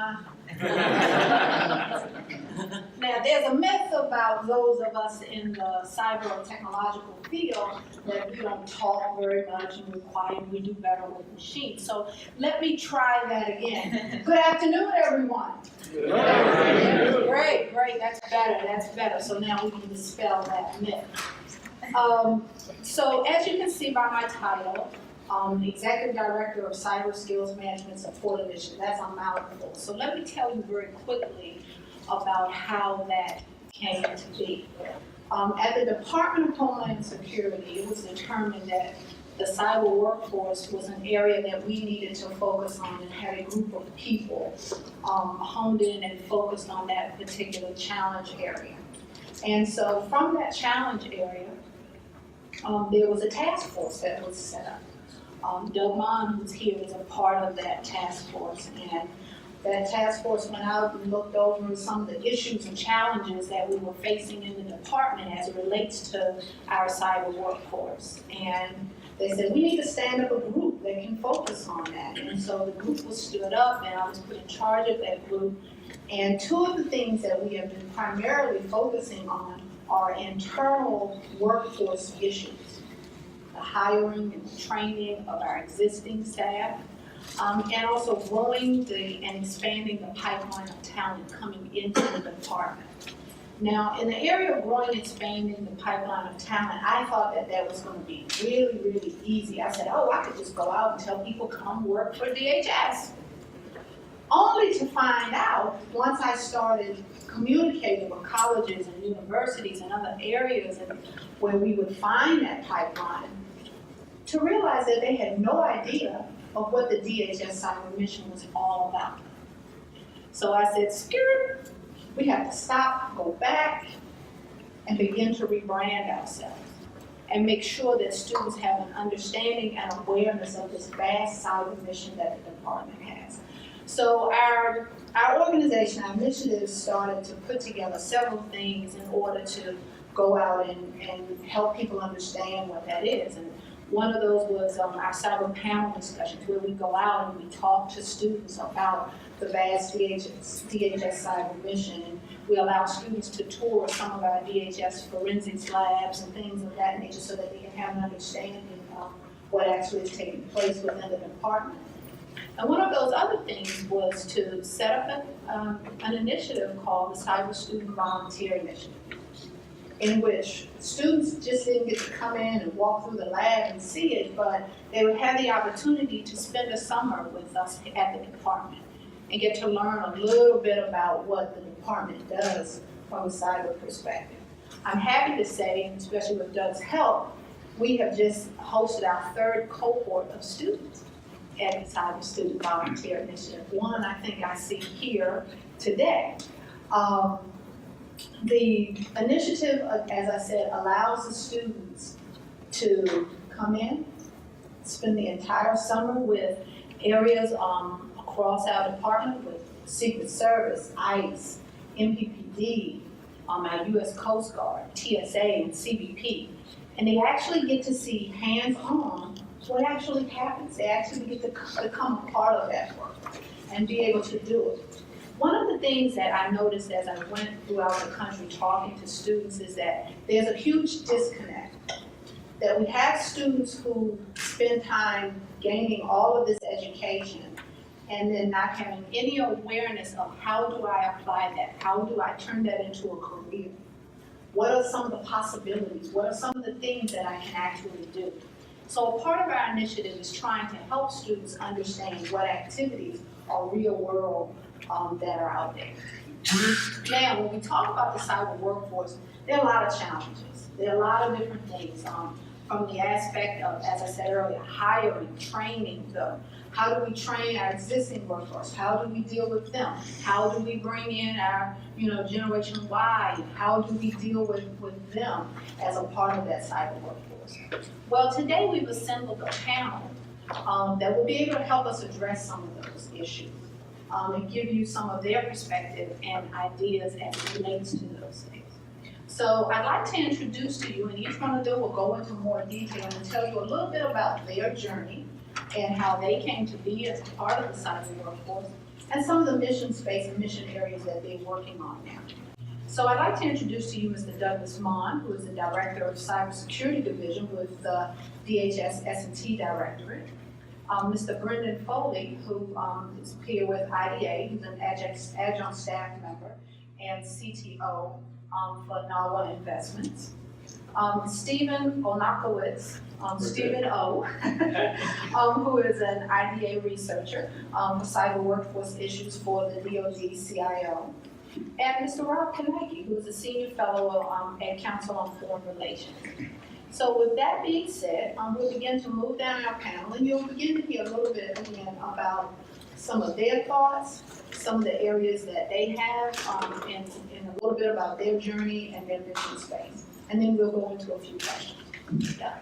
huh? Now, there's a myth about those of us in the cyber or technological field that we don't talk very much and we're quiet and we do better with machines. So let me try that again. Good afternoon, everyone. Good afternoon. Great, that's better. So now we can dispel that myth. So as you can see by my title, the Executive Director of CyberSkills Management Support Initiative, that's a mouthful. So let me tell you very quickly about how that came to be. At the Department of Homeland Security, it was determined that the cyber workforce was an area that we needed to focus on and had a group of people honed in and focused on that particular challenge area. And so from that challenge area, there was a task force that was set up. Maughan, who's here, is a part of that task force, and that task force went out and looked over some of the issues and challenges that we were facing in the department as it relates to our cyber workforce. And they said, we need to stand up a group that can focus on that. And so the group was stood up, and I was put in charge of that group. And two of the things that we have been primarily focusing on are internal workforce issues. The hiring and training of our existing staff, and also growing and expanding the pipeline of talent coming into the department. Now, in the area of growing and expanding the pipeline of talent, I thought that that was going to be really, really easy. I said, oh, I could just go out and tell people come work for DHS. Only to find out, once I started communicating with colleges and universities and other areas and where we would find that pipeline, to realize that they had no idea of what the DHS cyber mission was all about. So I said, skirt, we have to stop, go back, and begin to rebrand ourselves and make sure that students have an understanding and awareness of this vast cyber mission that the department has. So our organization, our initiative started to put together several things in order to go out and help people understand what that is. And one of those was our cyber panel discussions, where we go out and we talk to students about the vast DHS cyber mission. And we allow students to tour some of our DHS forensics labs and things of that nature so that they can have an understanding of what actually is taking place within the department. And one of those other things was to set up an initiative called the Cyber Student Volunteer Initiative, in which students just didn't get to come in and walk through the lab and see it, but they would have the opportunity to spend a summer with us at the department and get to learn a little bit about what the department does from a cyber perspective. I'm happy to say, especially with Doug's help, we have just hosted our third cohort of students at the Cyber Student Volunteer Initiative. One I think I see here today. The initiative, as I said, allows the students to come in, spend the entire summer with areas across our department with Secret Service, ICE, MPPD, our U.S. Coast Guard, TSA, and CBP. And they actually get to see hands-on what actually happens. They actually get to become a part of that work and be able to do it. One of the things that I noticed as I went throughout the country talking to students is that there's a huge disconnect. That we have students who spend time gaining all of this education and then not having any awareness of how do I apply that? How do I turn that into a career? What are some of the possibilities? What are some of the things that I can actually do? So a part of our initiative is trying to help students understand what activities are real world that are out there. Now, when we talk about the cyber workforce, there are a lot of challenges. There are a lot of different things from the aspect of, as I said earlier, hiring, training them. How do we train our existing workforce? How do we deal with them? How do we bring in our, Generation Y? How do we deal with them as a part of that cyber workforce? Well, today we've assembled a panel that will be able to help us address some of those issues and give you some of their perspective and ideas as it relates to those things. So I'd like to introduce to you, and each one of them will go into more detail and tell you a little bit about their journey and how they came to be as a part of the cyber workforce, and some of the mission space and mission areas that they're working on now. So I'd like to introduce to you Mr. Douglas Maughan, who is the Director of Cybersecurity Division with the DHS S&T Directorate. Mr. Brendan Foley, who is here with IDA, who's an adjunct staff member and CTO for NAWAH Investments. Stephen Olechnowicz, Stephen O, who is an IDA researcher for cyber workforce issues for the DoD CIO. And Mr. Rob Knake, who is a senior fellow at Council on Foreign Relations. So with that being said, we'll begin to move down our panel, and you'll begin to hear a little bit again about some of their thoughts, some of the areas that they have, and a little bit about their journey and their mission space. And then we'll go into a few questions. Yeah.